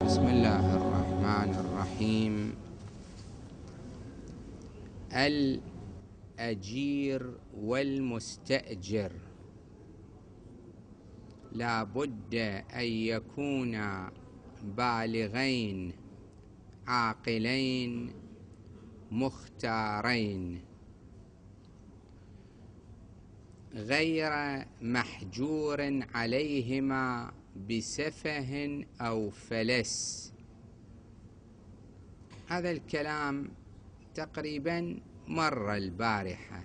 بسم الله الرحمن الرحيم. الأجير والمستأجر لا بد أن يكونا بالغين عاقلين مختارين غير محجور عليهما بسفه أو فلس. هذا الكلام تقريبا مر البارحة.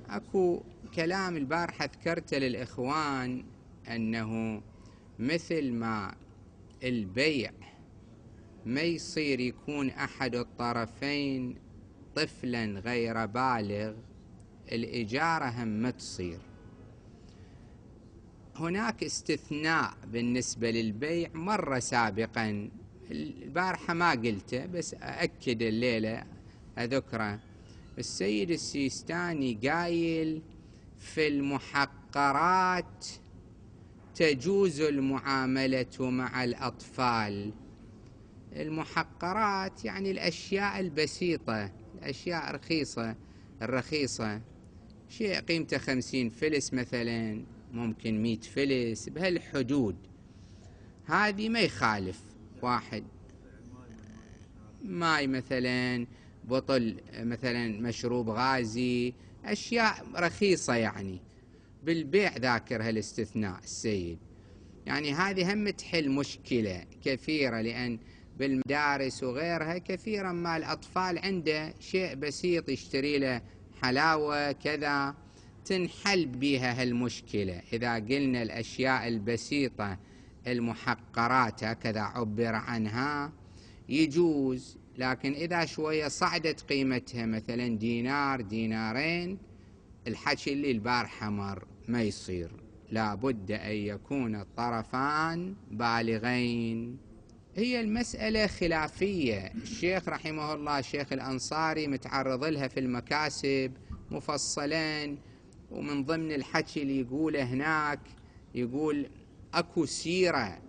أكو كلام البارحة ذكرته للإخوان أنه مثل ما البيع ما يصير يكون أحد الطرفين طفلا غير بالغ، الإجارة هم ما تصير. هناك استثناء بالنسبة للبيع مر سابقا، البارحة ما قلته بس أأكد الليلة أذكره. السيد السيستاني قايل في المحقرات تجوز المعاملة مع الأطفال. المحقرات يعني الأشياء البسيطة، الأشياء الرخيصة، شيء قيمته 50 فلس مثلا، ممكن 100 فلس، بهالحدود هذه ما يخالف. واحد ماي مثلا، بطل مثلا مشروب غازي، أشياء رخيصة يعني. بالبيع ذاكر هالاستثناء السيد، يعني هذه هم تحل مشكلة كثيرة، لأن بالمدارس وغيرها كثيرا ما الأطفال عنده شيء بسيط يشتري له حلاوة كذا، تنحل بها هالمشكلة إذا قلنا الأشياء البسيطة المحقرات هكذا عبر عنها يجوز. لكن إذا شوية صعدت قيمتها مثلا دينار دينارين، الحكي اللي البارحة مر ما يصير. لا بد أن يكون الطرفان بالغين. هي المسألة خلافية، الشيخ رحمه الله الشيخ الأنصاري متعرض لها في المكاسب مفصلا، ومن ضمن الحكي اللي يقوله هناك يقول أكو سيرة،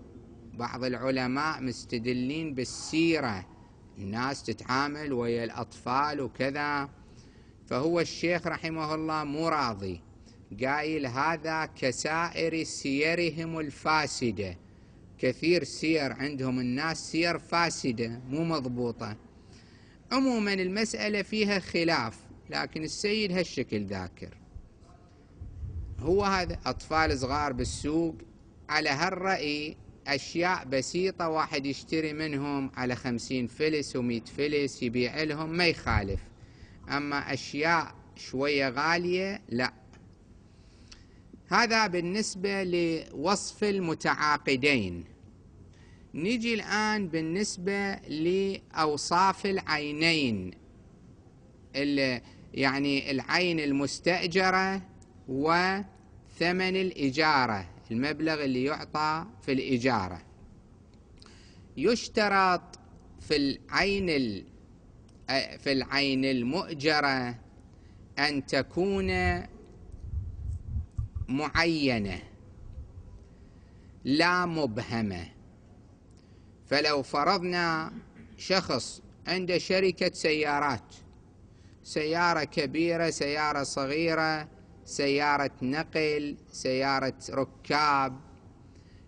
بعض العلماء مستدلين بالسيرة، الناس تتعامل ويا الأطفال وكذا. فهو الشيخ رحمه الله مو راضي، قايل هذا كسائر سيرهم الفاسدة. كثير سير عندهم الناس سير فاسدة مو مضبوطة. عموما المسألة فيها خلاف، لكن السيد هالشكل ذاكر. هو هذا أطفال صغار بالسوق على هالرأي، أشياء بسيطة واحد يشتري منهم على 50 فلس و100 فلس يبيع لهم ما يخالف، أما أشياء شوية غالية لا. هذا بالنسبة لوصف المتعاقدين. نيجي الآن بالنسبة لأوصاف العينين، يعني العين المستأجرة وثمن الإجارة، المبلغ اللي يعطى في الإجارة. يشترط في العين المؤجرة أن تكون معينة لا مبهمة. فلو فرضنا شخص عنده شركة سيارات، سيارة كبيرة سيارة صغيرة، سيارة نقل سيارة ركاب،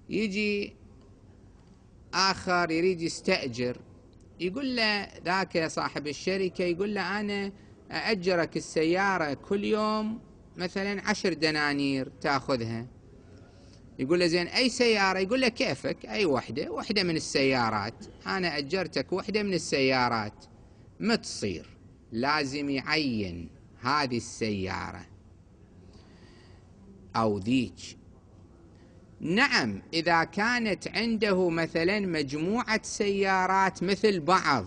يجي آخر يريد يستأجر، يقول له ذاك صاحب الشركة، يقول له أنا أأجرك السيارة كل يوم مثلا 10 دنانير تأخذها. يقول له زين أي سيارة؟ يقول له كيفك، أي وحدة من السيارات، أنا أجرتك وحدة من السيارات. ما تصير، لازم يعين هذه السيارة أو ذيك. نعم إذا كانت عنده مثلا مجموعة سيارات مثل بعض،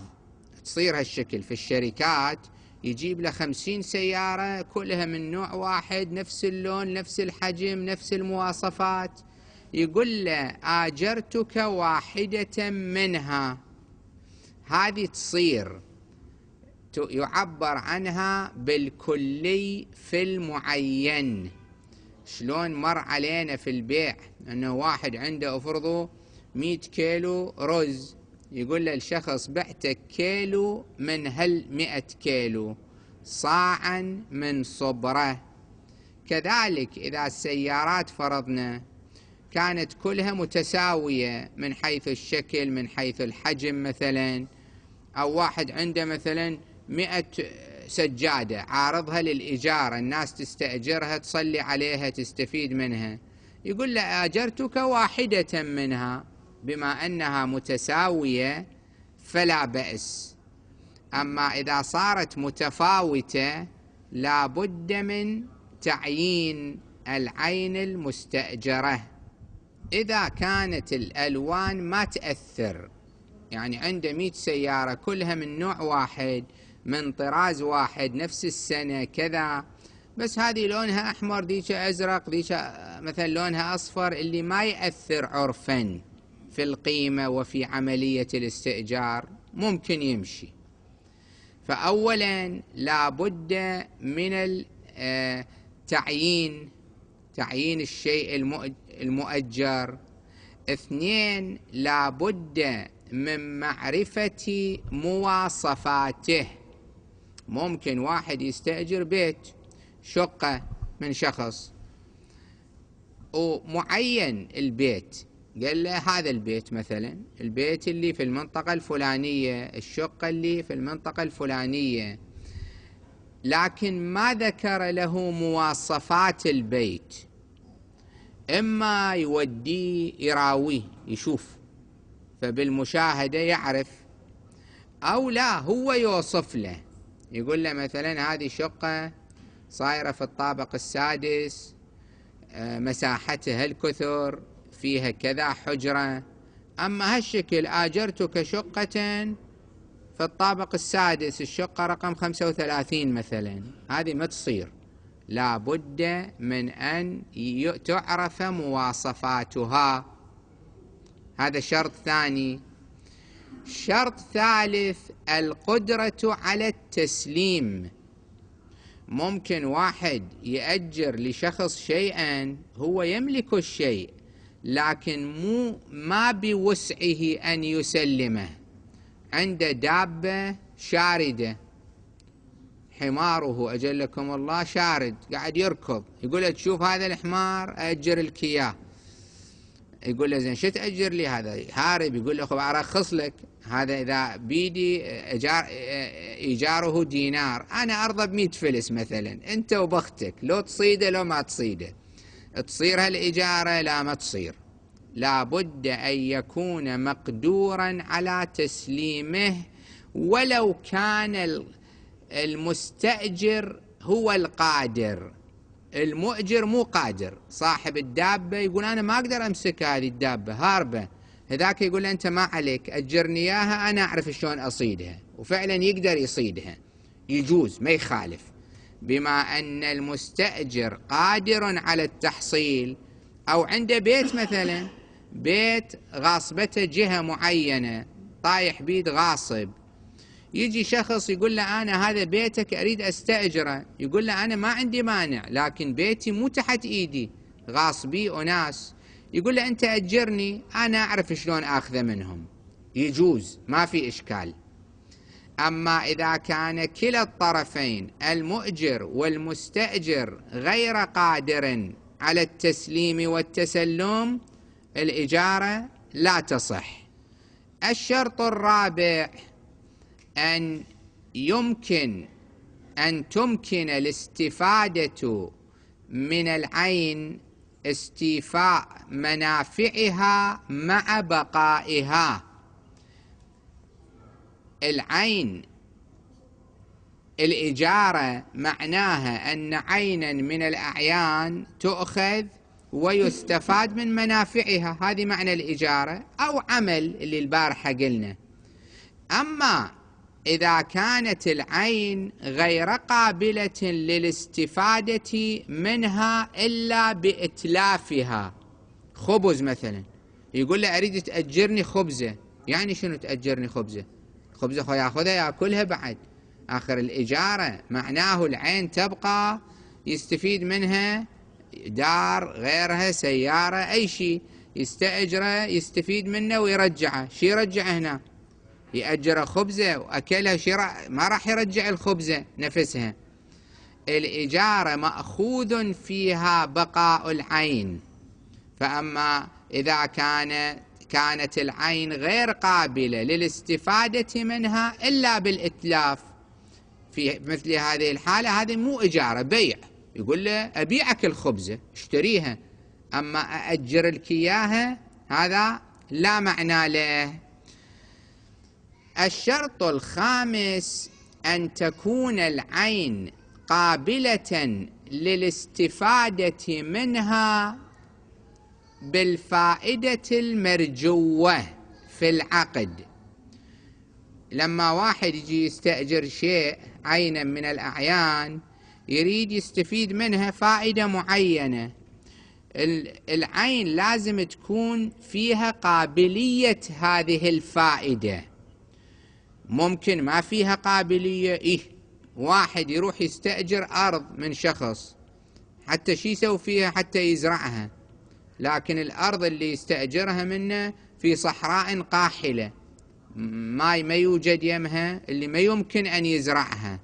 تصير هالشكل في الشركات، يجيب له 50 سيارة كلها من نوع واحد، نفس اللون نفس الحجم نفس المواصفات، يقول له آجرتك واحدة منها. هذه تصير يعبر عنها بالكلي في المعين. شلون مر علينا في البيع أنه واحد عنده أفرضوا 100 كيلو رز، يقول له الشخص بعتك كيلو من هال 100 كيلو، صاعا من صبرة. كذلك إذا السيارات فرضنا كانت كلها متساوية من حيث الشكل، من حيث الحجم مثلا، أو واحد عنده مثلا 100 سجادة عارضها للإجارة، الناس تستأجرها تصلي عليها تستفيد منها، يقول له آجرتك واحدة منها، بما أنها متساوية فلا بأس. أما إذا صارت متفاوتة لا بد من تعيين العين المستأجرة. إذا كانت الألوان ما تأثر، يعني عنده 100 سيارة كلها من نوع واحد، من طراز واحد، نفس السنة كذا، بس هذه لونها أحمر، ذيك أزرق، ذيك مثلا لونها أصفر، اللي ما يأثر عرفا في القيمة وفي عملية الاستئجار ممكن يمشي. فأولا لا بد من تعيين الشيء المؤجر. 2 لا بد من معرفة مواصفاته. ممكن واحد يستأجر بيت شقة من شخص ومعين البيت، قال له هذا البيت مثلا، البيت اللي في المنطقة الفلانية، الشقة اللي في المنطقة الفلانية، لكن ما ذكر له مواصفات البيت. إما يوديه يراويه يشوف فبالمشاهدة يعرف، أو لا هو يوصف له، يقول له مثلا هذه شقة صايرة في الطابق السادس، مساحتها الكثر، فيها كذا حجرة، أما هالشكل آجرتك شقة في الطابق السادس، الشقة رقم 35 مثلا، هذه ما تصير، لا بد من أن تعرف مواصفاتها. هذا شرط ثاني. شرط ثالث القدرة على التسليم. ممكن واحد يأجر لشخص شيئا هو يملك الشيء، لكن ما بوسعه أن يسلمه. عنده دابة شاردة، حماره أجلكم الله شارد قاعد يركض، يقول له تشوف هذا الحمار أجر لك إياه، يقول له زين شو تأجر لي هذا هارب؟ يقول له خب أرخص لك، هذا إذا بيدي إيجاره دينار، أنا أرضى ب100 فلس مثلا، أنت وبختك، لو تصيده لو ما تصيده، تصير هالإجارة لا ما تصير. لا بد أن يكون مقدورا على تسليمه، ولو كان المستأجر هو القادر، المؤجر مو قادر. صاحب الدابة يقول أنا ما أقدر أمسك هذه الدابة هاربة، هذاك يقول أنت ما عليك أجرني إياها أنا أعرف شلون أصيدها، وفعلا يقدر يصيدها، يجوز ما يخالف. بما أن المستأجر قادر على التحصيل، أو عنده بيت مثلا، بيت غاصبته جهة معينة، طايح بيد غاصب، يجي شخص يقول له أنا هذا بيتك أريد أستأجره، يقول له أنا ما عندي مانع، لكن بيتي مو تحت إيدي، غاصبي أناس، يقول له أنت أجرني أنا أعرف شلون أخذه منهم، يجوز ما في إشكال. أما إذا كان كلا الطرفين المؤجر والمستأجر غير قادر على التسليم والتسلم، الإجارة لا تصح. الشرط الرابع أن تمكن الاستفادة من العين استيفاء منافعها مع بقائها. العين الإجارة معناها أن عينا من الأعيان تؤخذ ويستفاد من منافعها، هذه معنى الإجارة، أو عمل اللي البارحة قلنا. أما إذا كانت العين غير قابلة للاستفادة منها إلا بإتلافها، خبز مثلا، يقول له أريد تأجرني خبزة، يعني شنو تأجرني خبزة؟ خبزة خو ياخذها يأكلها بعد. آخر الإجارة معناه العين تبقى يستفيد منها، دار غيرها، سيارة، أي شيء، يستأجره يستفيد منه ويرجعه. شي يرجعه هنا؟ يأجر خبزة وأكلها، ما راح يرجع الخبزة نفسها. الإجارة مأخوذ فيها بقاء العين، فأما إذا كانت العين غير قابلة للاستفادة منها إلا بالإتلاف، في مثل هذه الحالة هذه مو إجارة، بيع. يقول له أبيعك الخبزة اشتريها، أما أأجر لك إياها هذا لا معنى له. الشرط الخامس أن تكون العين قابلة للاستفادة منها بالفائدة المرجوة في العقد. لما واحد يجي يستأجر شيء عينا من الأعيان يريد يستفيد منها فائدة معينة، العين لازم تكون فيها قابلية هذه الفائدة. ممكن ما فيها قابلية، واحد يروح يستأجر أرض من شخص حتى شي يسوي فيها؟ حتى يزرعها، لكن الأرض اللي يستأجرها منه في صحراء قاحلة ما يوجد يمها، اللي ما يمكن أن يزرعها.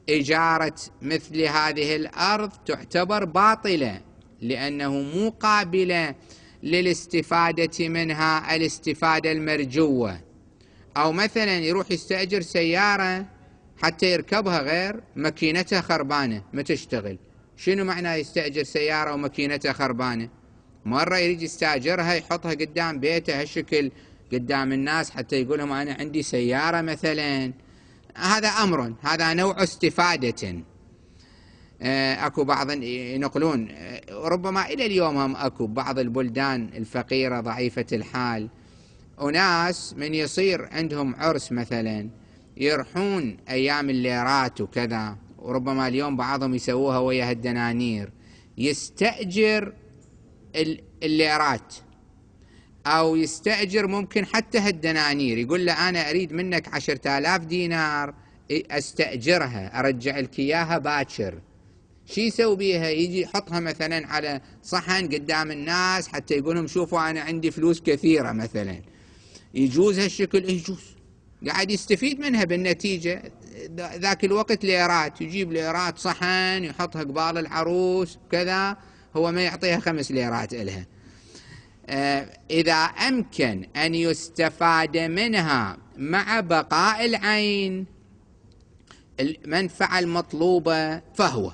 إجارة مثل هذه الأرض تعتبر باطلة، لأنه مو قابلة للاستفادة منها الاستفادة المرجوة. أو مثلا يروح يستأجر سيارة حتى يركبها غير ماكينتها خربانة ما تشتغل. شنو معنى يستأجر سيارة وماكينتها خربانة؟ مرة يريد يستأجرها يحطها قدام بيته هالشكل قدام الناس حتى يقول لهم أنا عندي سيارة مثلا، هذا أمر، هذا نوع استفادة. أكو بعض ينقلون، ربما إلى اليوم هم أكو بعض البلدان الفقيرة ضعيفة الحال، وناس من يصير عندهم عرس مثلا يرحون أيام الليرات وكذا، وربما اليوم بعضهم يسووها ويا الدنانير، يستأجر الليرات أو يستأجر ممكن حتى هالدنانير، يقول له أنا أريد منك 10,000 دينار أستأجرها أرجع لك إياها باكر. شي يسوي بيها؟ يجي يحطها مثلا على صحن قدام الناس حتى يقولهم شوفوا أنا عندي فلوس كثيرة مثلا. يجوز هالشكل؟ يجوز، قاعد يستفيد منها بالنتيجة. ذاك الوقت ليرات، يجيب ليرات صحن يحطها قبال العروس كذا، هو ما يعطيها 5 ليرات إلها. إذا أمكن أن يستفاد منها مع بقاء العين المنفعة المطلوبة فهو.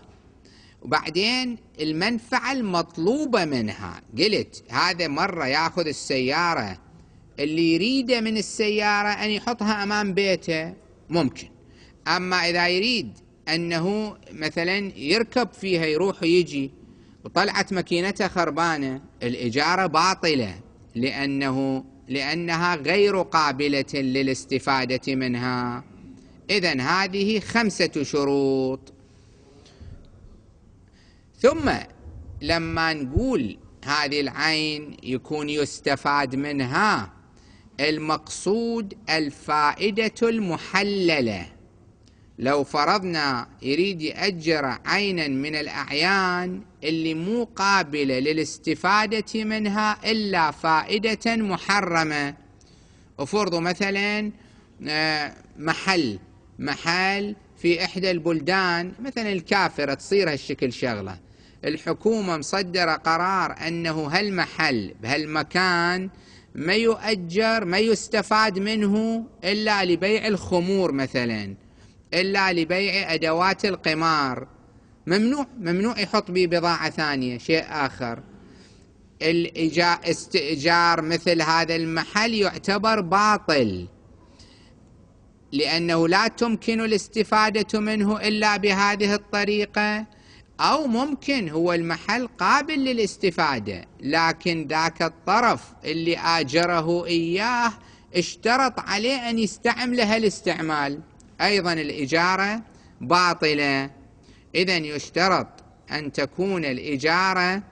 وبعدين المنفعة المطلوبة منها، قلت هذا مرة يأخذ السيارة اللي يريده من السيارة أن يحطها أمام بيته ممكن، أما إذا يريد أنه مثلا يركب فيها يروح ويجي وطلعت ماكينتها خربانة، الإجارة باطلة لأنها غير قابلة للاستفادة منها. إذن هذه 5 شروط. ثم لما نقول هذه العين يكون يستفاد منها، المقصود الفائدة المحللة. لو فرضنا يريد يأجر عينا من الأعيان اللي مو قابلة للاستفادة منها إلا فائدة محرمة، وفرضوا مثلا محل في إحدى البلدان مثلا الكافرة تصير هالشكل شغلة، الحكومة مصدرة قرار أنه هالمحل بهالمكان ما يؤجر ما يستفاد منه إلا لبيع الخمور مثلا، إلا لبيع أدوات القمار، ممنوع يحط به بضاعة ثانية شيء آخر. استئجار مثل هذا المحل يعتبر باطل، لأنه لا تمكن الاستفادة منه إلا بهذه الطريقة، أو ممكن هو المحل قابل للاستفادة لكن ذاك الطرف اللي آجره إياه اشترط عليه أن يستعمله الاستعمال، أيضا الإجارة باطلة. إذن يشترط أن تكون الإجارة،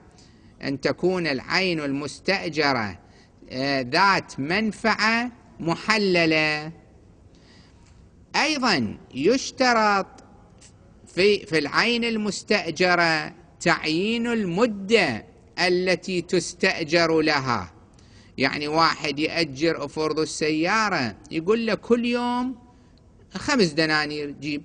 أن تكون العين المستأجرة ذات منفعة محللة. أيضا يشترط في العين المستأجرة تعيين المدة التي تستأجر لها. يعني واحد يأجر أفرض السيارة يقول له كل يوم 5 دنانير جيب،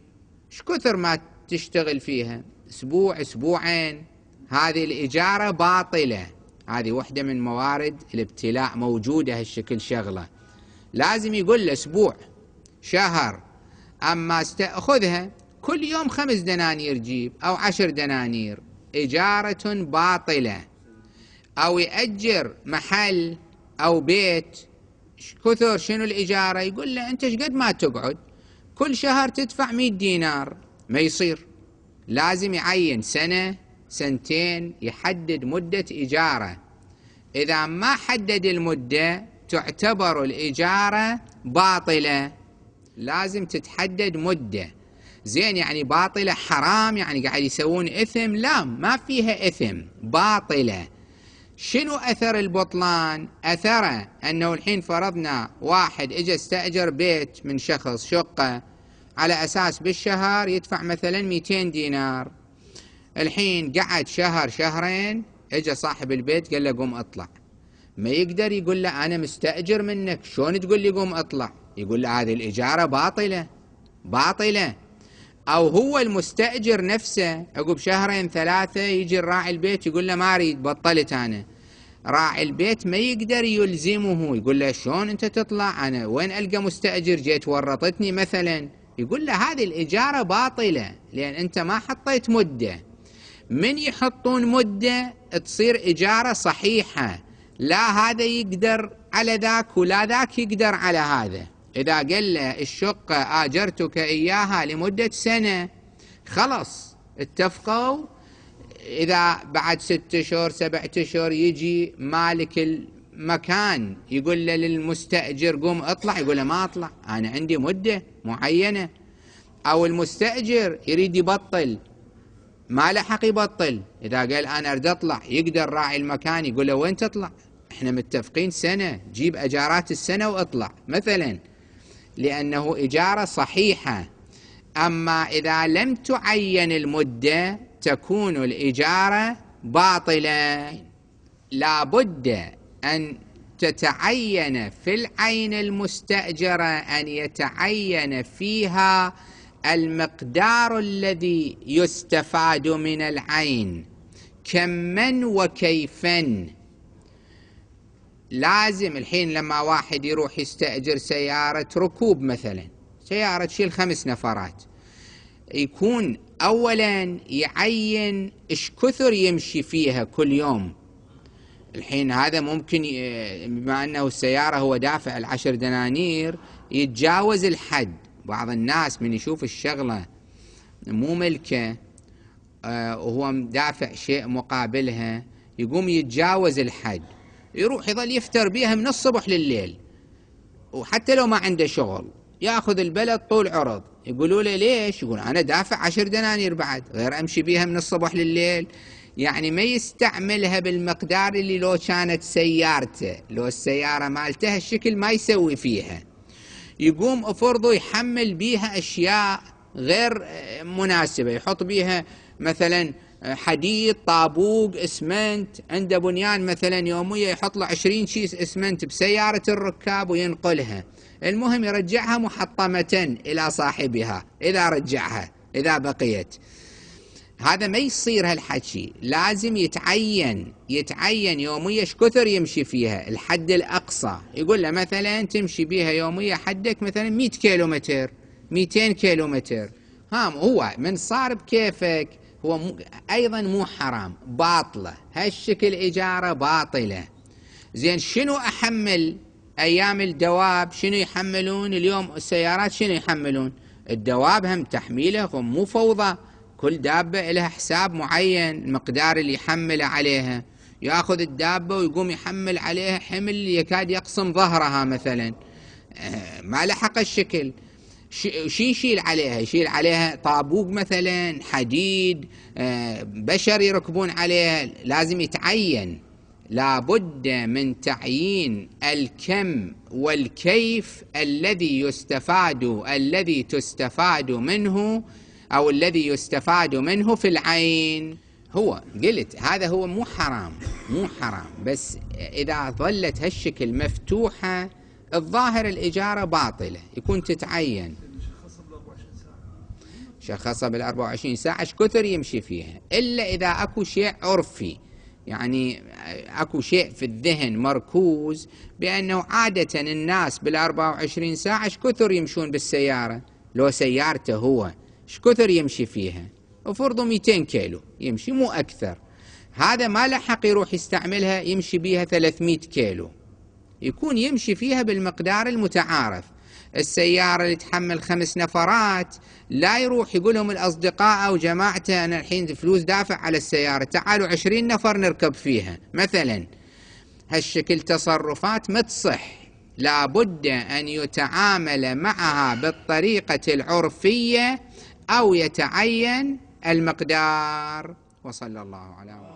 ايش كثر ما تشتغل فيها، أسبوع أسبوعين، هذه الإجارة باطلة. هذه واحدة من موارد الابتلاء موجودة هالشكل شغلة. لازم يقول له أسبوع شهر، أما خذها كل يوم 5 دنانير جيب أو 10 دنانير، إجارة باطلة. أو يأجر محل أو بيت، كثر شنو الإجارة؟ يقول له أنت ايش قد ما تقعد، كل شهر تدفع 100 دينار، ما يصير. لازم يعين سنة سنتين، يحدد مدة إجارة. إذا ما حدد المدة تعتبر الإجارة باطلة. لازم تتحدد مدة. زين، يعني باطلة حرام، يعني قاعد يسوون إثم؟ لا، ما فيها إثم، باطلة. شنو أثر البطلان؟ أثره أنه الحين فرضنا واحد إجا استأجر بيت من شخص، شقة، على أساس بالشهر يدفع مثلا 200 دينار. الحين قعد شهر شهرين، إجا صاحب البيت قال له قوم اطلع. ما يقدر يقول له أنا مستأجر منك، شلون تقول لي قوم اطلع؟ يقول له هذه الإجارة باطلة باطلة. أو هو المستأجر نفسه عقب شهرين 3 يجي الراعي البيت يقول له ما أريد، بطلت أنا. راعي البيت ما يقدر يلزمه، يقول له شلون أنت تطلع، أنا وين ألقى مستأجر جيت ورطتني مثلا. يقول له هذه الإجارة باطلة لأن أنت ما حطيت مدة. من يحطون مدة تصير إجارة صحيحة، لا هذا يقدر على ذاك ولا ذاك يقدر على هذا. إذا قال له الشقة آجرتك إياها لمدة سنة، خلص اتفقوا. إذا بعد 6 أشهر 7 أشهر يجي مالك المكان يقول له للمستأجر قوم اطلع، يقول له ما اطلع، أنا عندي مدة معينة. أو المستأجر يريد يبطل، ما لحق يبطل، إذا قال أنا أريد أطلع يقدر راعي المكان يقول له وين تطلع، إحنا متفقين سنة، جيب أجارات السنة وأطلع مثلا، لأنه إجارة صحيحة. أما إذا لم تعين المدة تكون الإجارة باطلة. لا بد أن تتعين في العين المستأجرة، أن يتعين فيها المقدار الذي يستفاد من العين، كماً وكيفاً. لازم الحين لما واحد يروح يستأجر سيارة ركوب مثلا، سيارة تشيل 5 نفرات، يكون أولا يعين إيش كثر يمشي فيها كل يوم. الحين هذا ممكن بما أنه السيارة هو دافع 10 دنانير يتجاوز الحد. بعض الناس من يشوف الشغلة مو ملكه وهو دافع شيء مقابلها يقوم يتجاوز الحد، يروح يظل يفتر بيها من الصبح لليل، وحتى لو ما عنده شغل ياخذ البلد طول عرض. يقولوا له ليش؟ يقول أنا دافع 10 دنانير بعد، غير أمشي بيها من الصبح لليل. يعني ما يستعملها بالمقدار اللي لو كانت سيارته، لو السيارة مالته الشكل ما يسوي فيها. يقوم أفرضه يحمل بيها أشياء غير مناسبة، يحط بيها مثلا حديد، طابوق، اسمنت، عنده بنيان مثلا يومية يحط له 20 كيس اسمنت بسيارة الركاب وينقلها. المهم يرجعها محطمة إلى صاحبها إذا رجعها، إذا بقيت. هذا ما يصير هالحكي، لازم يتعين يومية ايش كثر يمشي فيها، الحد الأقصى. يقول له مثلا تمشي بيها يومية حدك مثلا 100 كيلومتر 200 كيلومتر. هو من صار بكيفك، هو أيضا مو حرام، باطلة هالشكل إجارة باطلة. زين، شنو أحمل أيام الدواب؟ شنو يحملون اليوم السيارات؟ شنو يحملون الدواب؟ هم تحميلهم مو فوضى، كل دابة لها حساب معين، المقدار اللي يحمله عليها. يأخذ الدابة ويقوم يحمل عليها حمل يكاد يقسم ظهرها مثلا، ما لحق الشكل. شي يشيل عليها؟ يشيل عليها طابوق مثلا، حديد، بشر يركبون عليها. لازم يتعين، لابد من تعيين الكم والكيف الذي تستفاد منه أو الذي يستفاد منه في العين. هو قلت هذا هو مو حرام. مو حرام، بس إذا ظلت هالشكل مفتوحة الظاهر الإجارة باطلة، يكون تتعين. شخصها بال24 ساعة ايش كثر يمشي فيها، إلا إذا أكو شيء عرفي، يعني أكو شيء في الذهن مركوز بأنه عادة الناس بال24 ساعة ايش كثر يمشون بالسيارة، لو سيارته هو ايش كثر يمشي فيها، وفرضوا 200 كيلو يمشي مو أكثر، هذا ما لحق يروح يستعملها يمشي بيها 300 كيلو، يكون يمشي فيها بالمقدار المتعارف. السيارة اللي تحمل 5 نفرات لا يروح يقول لهم الأصدقاء أو جماعته أنا الحين فلوس دافع على السيارة تعالوا 20 نفر نركب فيها مثلا. هالشكل تصرفات ما تصح، لابد أن يتعامل معها بالطريقة العرفية أو يتعين المقدار. وصلى الله على محمد.